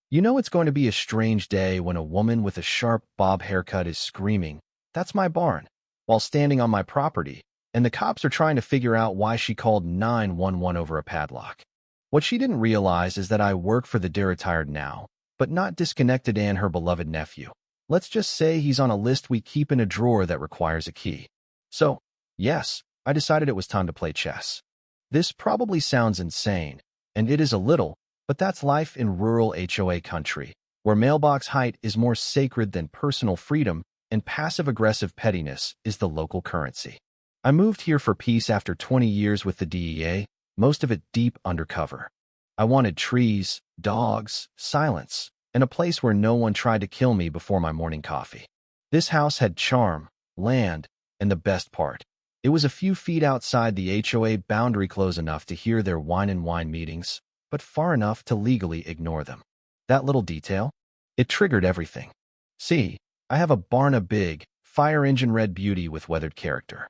You know it's going to be a strange day when a woman with a sharp bob haircut is screaming, "That's my barn," while standing on my property, and the cops are trying to figure out why she called 911 over a padlock. What she didn't realize is that I work for the retired now, but not disconnected and her beloved nephew. Let's just say he's on a list we keep in a drawer that requires a key. So, yes, I decided it was time to play chess. This probably sounds insane, and it is a little, but that's life in rural HOA country, where mailbox height is more sacred than personal freedom and passive-aggressive pettiness is the local currency. I moved here for peace after 20 years with the DEA, most of it deep undercover. I wanted trees, dogs, silence, and a place where no one tried to kill me before my morning coffee. This house had charm, land, and the best part. It was a few feet outside the HOA boundary close enough to hear their wine and wine meetings, but far enough to legally ignore them. That little detail? It triggered everything. See, I have a barn, a big, fire engine red beauty with weathered character.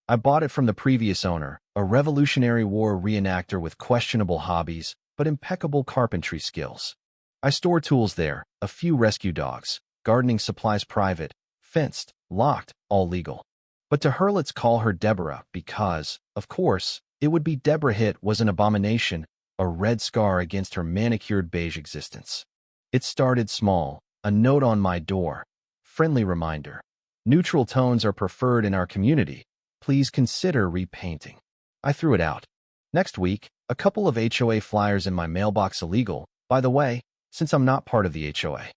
I bought it from the previous owner, a Revolutionary War reenactor with questionable hobbies, but impeccable carpentry skills. I store tools there, a few rescue dogs, gardening supplies private, fenced, locked, all legal. But to her let's call her Deborah because, of course, it would be Deborah Hitt was an abomination, a red scar against her manicured beige existence. It started small, a note on my door. Friendly reminder. Neutral tones are preferred in our community. Please consider repainting. I threw it out. Next week, a couple of HOA flyers in my mailbox illegal, by the way, since I'm not part of the HOA.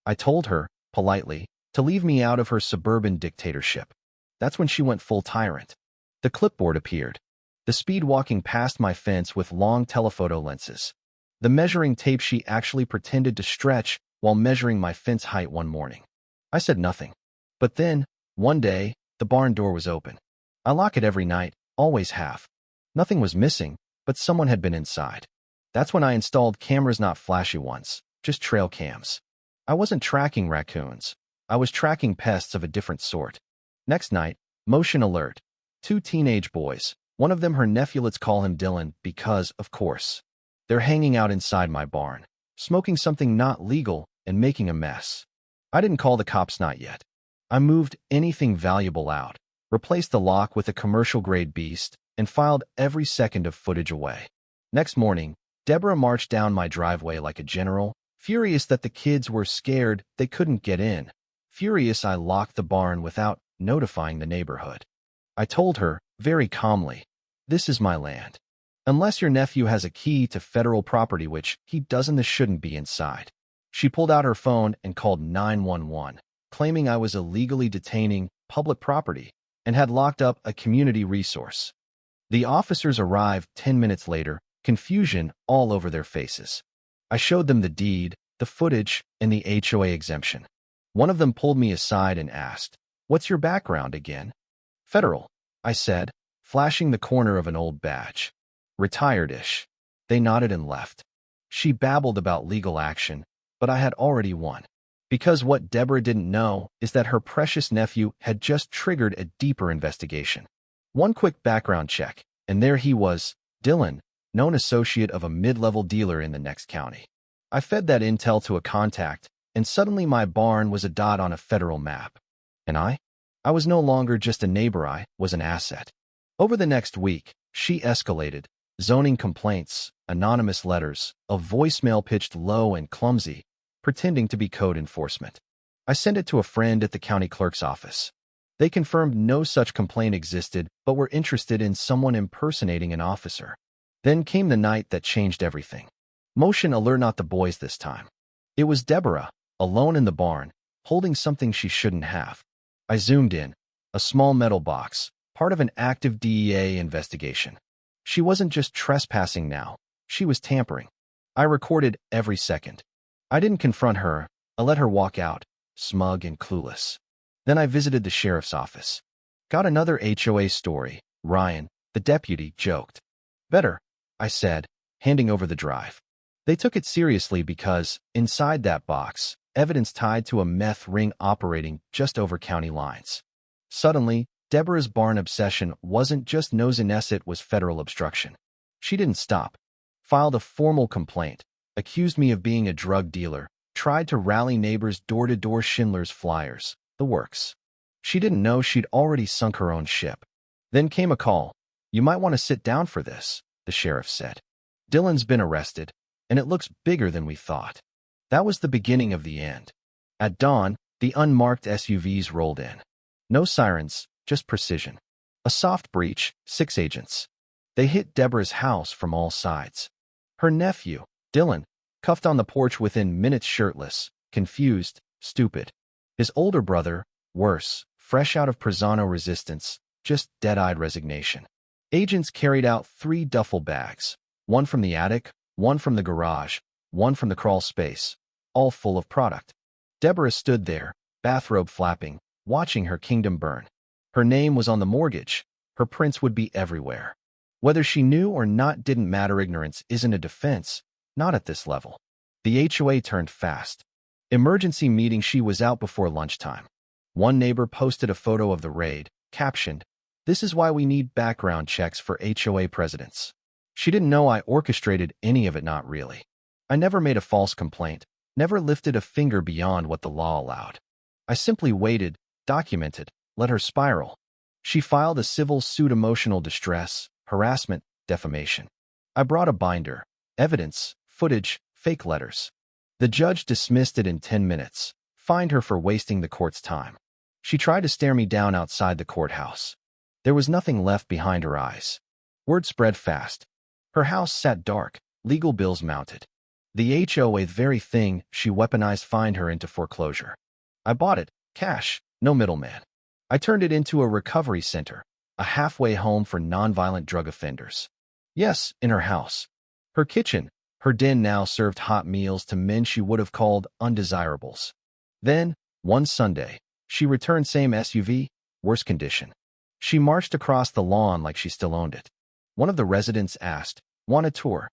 I told her, politely, to leave me out of her suburban dictatorship. That's when she went full tyrant. The clipboard appeared. The speed walking past my fence with long telephoto lenses. The measuring tape she actually pretended to stretch while measuring my fence height one morning. I said nothing. But then, one day, the barn door was open. I lock it every night, always have. Nothing was missing, but someone had been inside. That's when I installed cameras, not flashy ones, just trail cams. I wasn't tracking raccoons. I was tracking pests of a different sort. Next night, motion alert. 2 teenage boys. One of them her nephew, let's call him Dylan, because, of course. They're hanging out inside my barn, smoking something not legal and making a mess. I didn't call the cops, not yet. I moved anything valuable out, replaced the lock with a commercial-grade beast, and filed every second of footage away. Next morning, Deborah marched down my driveway like a general, furious that the kids were scared they couldn't get in. Furious I locked the barn without notifying the neighborhood. I told her, very calmly, "This is my land. Unless your nephew has a key to federal property, which he doesn't, this shouldn't be inside." She pulled out her phone and called 911, claiming I was illegally detaining public property and had locked up a community resource. The officers arrived 10 minutes later, confusion all over their faces. I showed them the deed, the footage, and the HOA exemption. One of them pulled me aside and asked, "What's your background again?" "Federal," I said, flashing the corner of an old badge. "Retired-ish." They nodded and left. She babbled about legal action, but I had already won. Because what Deborah didn't know is that her precious nephew had just triggered a deeper investigation. One quick background check, and there he was, Dylan, known associate of a mid-level dealer in the next county. I fed that intel to a contact, and suddenly my barn was a dot on a federal map. And I was no longer just a neighbor, I was an asset. Over the next week, she escalated. Zoning complaints, anonymous letters, a voicemail pitched low and clumsy, pretending to be code enforcement. I sent it to a friend at the county clerk's office. They confirmed no such complaint existed, but were interested in someone impersonating an officer. Then came the night that changed everything. Motion alert, not the boys this time. It was Deborah, alone in the barn, holding something she shouldn't have. I zoomed in, a small metal box, part of an active DEA investigation. She wasn't just trespassing now, she was tampering. I recorded every second. I didn't confront her, I let her walk out, smug and clueless. Then I visited the sheriff's office. Got another HOA story, Ryan, the deputy, joked. "Better," I said, handing over the drive. They took it seriously because, inside that box, evidence tied to a meth ring operating just over county lines. Suddenly, Deborah's barn obsession wasn't just nosiness, it was federal obstruction. She didn't stop. Filed a formal complaint, accused me of being a drug dealer, tried to rally neighbors door-to-door Schindler's flyers, the works. She didn't know she'd already sunk her own ship. Then came a call. "You might want to sit down for this," the sheriff said. "Dylan's been arrested, and it looks bigger than we thought." That was the beginning of the end. At dawn, the unmarked SUVs rolled in. No sirens, just precision. A soft breach, 6 agents. They hit Deborah's house from all sides. Her nephew, Dylan, cuffed on the porch within minutes, shirtless, confused, stupid. His older brother, worse, fresh out of Prizano resistance, just dead-eyed resignation. Agents carried out 3 duffel bags, one from the attic, one from the garage, one from the crawl space, all full of product. Deborah stood there, bathrobe flapping, watching her kingdom burn. Her name was on the mortgage. Her prints would be everywhere. Whether she knew or not didn't matter. Ignorance isn't a defense, not at this level. The HOA turned fast. Emergency meeting. She was out before lunchtime. One neighbor posted a photo of the raid, captioned, "This is why we need background checks for HOA presidents." She didn't know I orchestrated any of it. Not really. I never made a false complaint, never lifted a finger beyond what the law allowed. I simply waited, documented, let her spiral. She filed a civil suit, emotional distress, harassment, defamation. I brought a binder, evidence, footage, fake letters. The judge dismissed it in 10 minutes, fined her for wasting the court's time. She tried to stare me down outside the courthouse. There was nothing left behind her eyes. Word spread fast. Her house sat dark, legal bills mounted. The HOA, the very thing she weaponized, fined her into foreclosure. I bought it, cash, no middleman. I turned it into a recovery center, a halfway home for nonviolent drug offenders. Yes, in her house. Her kitchen, her den now served hot meals to men she would have called undesirables. Then, one Sunday, she returned, same SUV, worse condition. She marched across the lawn like she still owned it. One of the residents asked, "Want a tour?"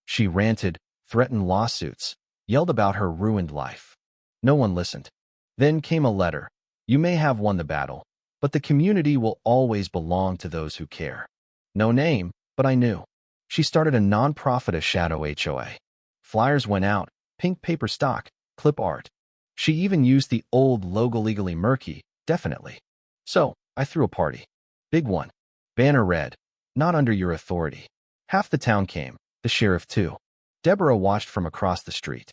She ranted, threatened lawsuits, yelled about her ruined life. No one listened. Then came a letter. "You may have won the battle, but the community will always belong to those who care." No name, but I knew. She started a non-profit, a shadow HOA. Flyers went out, pink paper stock, clip art. She even used the old logo, legally murky, definitely. So, I threw a party. Big one. Banner read, "Not under your authority." Half the town came, the sheriff too. Deborah watched from across the street.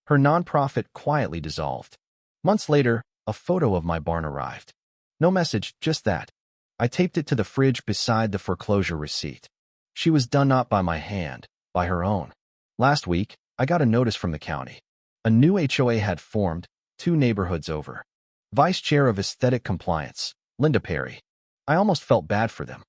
Her nonprofit quietly dissolved. Months later, a photo of my barn arrived. No message, just that. I taped it to the fridge beside the foreclosure receipt. She was done, not by my hand, by her own. Last week, I got a notice from the county. A new HOA had formed, 2 neighborhoods over. Vice Chair of Aesthetic Compliance, Linda Perry. I almost felt bad for them.